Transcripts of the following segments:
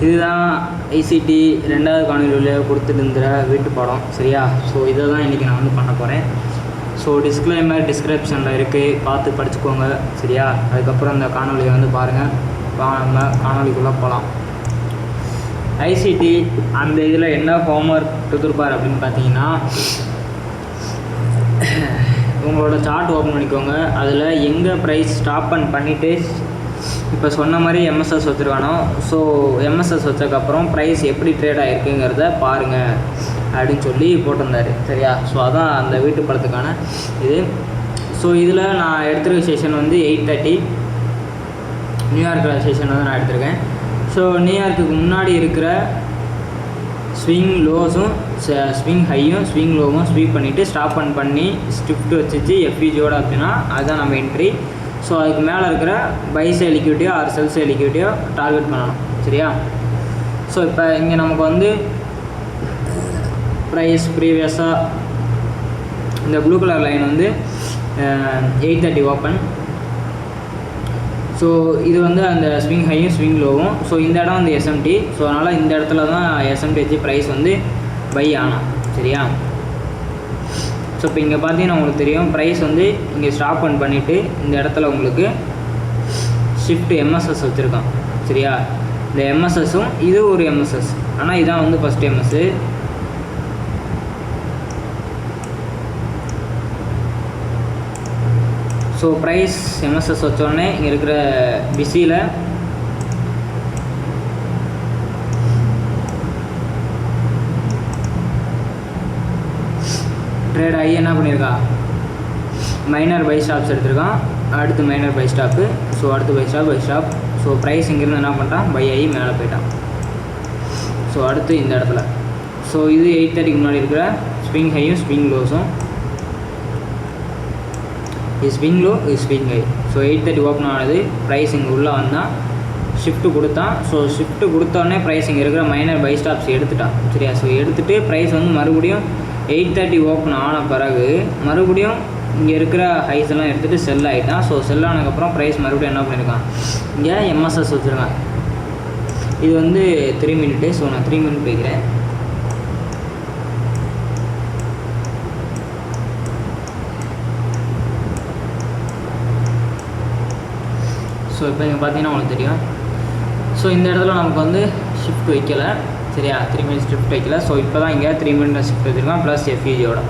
இதுதான் ஐசிடி 2வது காணொலியில் கொடுத்துட்டு வீட்டு பாடம் சரியா. ஸோ இதை தான் இன்றைக்கி நான் வந்து பண்ண போகிறேன். ஸோ டிஸ்கிரிப்ஷனில் இருக்குது, பார்த்து படிச்சுக்கோங்க சரியா. அதுக்கப்புறம் இந்த காணொலியை வந்து பாருங்கள். நம்ம காணொலிக்குள்ளே போகலாம். ஐசிடி அந்த இதில் என்ன ஹோம்ஒர்க் கொடுத்துருப்பார் அப்படின்னு பார்த்தீங்கன்னா, உங்களோட சார்ட் ஓப்பன் பண்ணிக்கோங்க. அதில் எங்கே ப்ரைஸ் ஸ்டாப் பண்ணிவிட்டு இப்போ சொன்ன மாதிரி எம்எஸ்எஸ் வச்சுருக்கானோ, ஸோ எம்எஸ்எஸ் வச்சதுக்கப்புறம் ப்ரைஸ் எப்படி ட்ரேட் ஆகிருக்குங்கிறத பாருங்கள் அப்படின்னு சொல்லி போட்டிருந்தார் சரியா. ஸோ அதான் அந்த வீட்டு படத்துக்கான இது. ஸோ இதில் நான் எடுத்துருக்க செஷன் வந்து 8:30 நியூயார்க்கில் செஷன் வந்து நான் எடுத்திருக்கேன். ஸோ நியூயார்க்குக்கு முன்னாடி இருக்கிற ஸ்விங் லோஸும் ஸ்விங் ஹையும் ஸ்விங் லோவும் ஸ்வீப் பண்ணிவிட்டு ஸ்டாப் பண்ணி ஸ்டிஃப்ட் வச்சுச்சு எஃப்இஜியோட அப்படின்னா அதுதான் நம்ம என்ட்ரி. ஸோ அதுக்கு மேலே இருக்கிற பை சைடு லிக்விடிட்டியோ ஆர் செல் சைடு லிக்விடிட்டியோ டார்கெட் பண்ணணும் சரியா. ஸோ இப்போ இங்கே நமக்கு வந்து ப்ரைஸ் ப்ரீவியஸாக இந்த ப்ளூ கலர் லைன் வந்து 8:30 ஓப்பன். ஸோ இது வந்து அந்த ஸ்விங் ஹையும் ஸ்விங் லோவும். ஸோ இந்த இடம் வந்து எஸ்எம்டி. ஸோ அதனால் இந்த இடத்துல தான் எஸ்எம்டி வச்சு ப்ரைஸ் வந்து பை ஆனால் சரியா. ஸோ இப்போ இங்கே பார்த்தீங்கன்னா உங்களுக்கு தெரியும் ப்ரைஸ் வந்து இங்கே ஸ்டாப் பண்ணிவிட்டு இந்த இடத்துல உங்களுக்கு ஷிஃப்ட் எம்எஸ்எஸ் வச்சுருக்கான் சரியா. இந்த எம்எஸ்எஸும் இது ஒரு எம்எஸ்எஸ், ஆனால் இதான் வந்து first MSS. So price MSS வச்சோடனே இங்கே இருக்கிற பிஸியில் ட்ரேட் ஆகி என்ன பண்ணியிருக்கா, மைனர் பை ஸ்டாப்ஸ் எடுத்திருக்கான். அடுத்து மைனர் பை ஸ்டாப்பு. ஸோ அடுத்து பை ஸ்டாப். ஸோ ப்ரைஸ் இங்கேருந்து என்ன பண்ணிட்டான், பை ஆகி மேலே போயிட்டான். ஸோ அடுத்து இந்த இடத்துல ஸோ இது 8:30க்கு முன்னாடி இருக்கிற ஸ்விங் ஹையும் ஸ்விங் லோஸும். இது ஸ்விங் லோ, இது ஸ்விங் ஹை. ஸோ 8:30 ஓப்பன் ஆனது. ப்ரைஸ் இங்கே உள்ளே வந்தால் ஷிஃப்ட்டு கொடுத்தான். ஸோ ஷிஃப்ட்டு கொடுத்தோடனே ப்ரைஸ் இங்கே இருக்கிற மைனர் பை ஸ்டாப்ஸ் எடுத்துட்டான் சரியா. ஸோ எடுத்துகிட்டு ப்ரைஸ் வந்து மறுபடியும் 8:30 ஓப்பன் ஆன பிறகு மறுபடியும் இங்கே இருக்கிற ஹைஸ் எல்லாம் எடுத்துகிட்டு செல் ஆகிட்டான். ஸோ செல் ஆனதுக்கப்புறம் ப்ரைஸ் மறுபடியும் என்ன பண்ணியிருக்கான், இங்கே எம்எஸ்எஸ் வச்சுருக்கான். இது வந்து 3 மினிட்டு. ஸோ நான் 3 மினிட் வைக்கிறேன். ஸோ இப்போ இங்கே பார்த்தீங்கன்னா உங்களுக்கு தெரியும். ஸோ இந்த இடத்துல நமக்கு வந்து ஷிஃப்ட் வைக்கலை சரியா, 3 மினிட்ஸ் ஷிஃப்ட் வைக்கல. ஸோ இப்போ தான் இங்கே 3 மினிட் ஷிஃப்ட் வச்சுருக்கான் ப்ளஸ் எஃப்இஜியோட.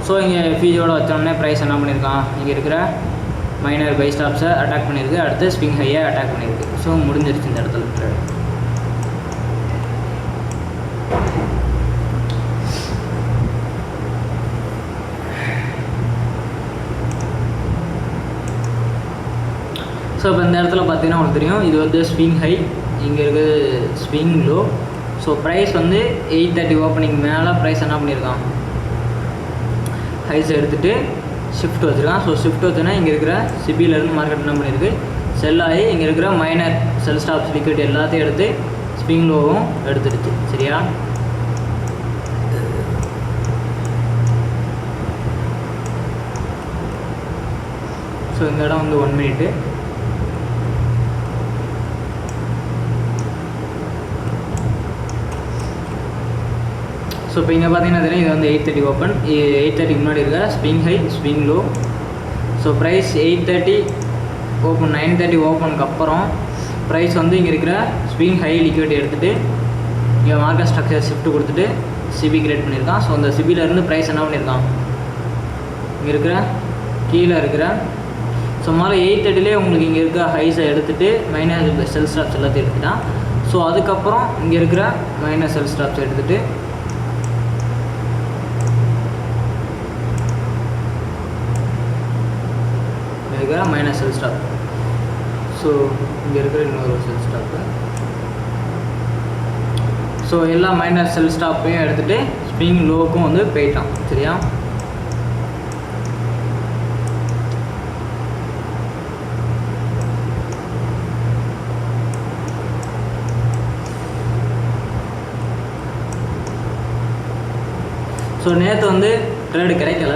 ஸோ இங்கே எஃப்இஜியோட வச்சோடனே ப்ரைஸ் என்ன பண்ணியிருக்கான், இங்கே இருக்கிற மைனர் பை ஸ்டாப்ஸை அட்டாக் பண்ணியிருக்கு. அடுத்து ஸ்விங் ஹையை அட்டாக் பண்ணியிருக்கு. ஸோ முடிஞ்சிருச்சு இந்த இடத்துல ட்ரேட். ஸோ இப்போ இந்த இடத்துல பார்த்தீங்கன்னா உங்களுக்கு தெரியும் இது வந்து ஸ்விங் ஹை, இங்கே இருக்குது ஸ்விங் லோ. ஸோ ப்ரைஸ் வந்து 8:30 ஓப்பனிங் மேலே ப்ரைஸ் என்ன பண்ணியிருக்கான், ஹைஸ் எடுத்துகிட்டு ஷிஃப்ட் வச்சுருக்கான். ஸோ ஷிஃப்ட் வச்சுன்னா இங்கே இருக்கிற சிபியிலேருந்து மார்க்கெட் என்ன பண்ணியிருக்கு, செல் ஆகி இங்கே இருக்கிற மைனர் செல் ஸ்டாப்ஸ் லிக்விட் எல்லாத்தையும் எடுத்து ஸ்விங் லோவும் எடுத்துடுச்சு சரியா. ஸோ இந்த இடம் வந்து 1 மினிட்டு. ஸோ இப்போ இங்கே பார்த்தீங்கன்னா தெரியும் இது வந்து 8:30 ஓப்பன். 8:30க்கு முன்னாடி இருக்க swing high swing low. So price 8:30 open 9:30 ஓப்பனுக்கு அப்புறம் ப்ரைஸ் வந்து இங்கே இருக்கிற ஸ்விங் ஹை லிக்விட் எடுத்துகிட்டு இங்கே மார்க்கெட் ஸ்ட்ரக்சர் ஷிஃப்ட் கொடுத்துட்டு சிபி கிரியேட் பண்ணியிருக்கான். ஸோ அந்த சிபியிலேருந்து ப்ரைஸ் என்ன பண்ணியிருக்கான், இங்கே இருக்கிற கீழே இருக்கிற ஸோ மாதிரி 8:30லே உங்களுக்கு இங்கே இருக்கிற ஹைஸை எடுத்துகிட்டு மைனர் செல் ஸ்டாப்ஸ் எல்லாத்தையும் எடுத்துட்டான். ஸோ அதுக்கப்புறம் இங்கே இருக்கிற மைனர் செல் ஸ்டாப்ஸ் எடுத்துகிட்டு இருக்கிற மைனஸ் செல் ஸ்டாப். ஸோ இங்கே இருக்கிற இன்னொரு செல் ஸ்டாப்பு. ஸோ எல்லா மைனர் செல் ஸ்டாப்பையும் எடுத்துகிட்டு ஸ்விங் லோவுக்கும் வந்து போயிட்டான் சரியா. ஸோ நேற்று வந்து ட்ரேடு கிடைக்கல.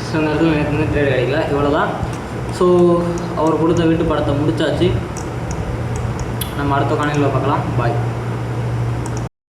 ஸோ அந்த இடத்துல எனக்கு வந்து ட்ரேட் கிடைக்கல. இவ்வளோ தான். ஸோ அவர் கொடுத்த வீட்டு படத்தை முடித்தாச்சு. நம்ம அடுத்த காணொலியில் பார்க்கலாம். பாய்.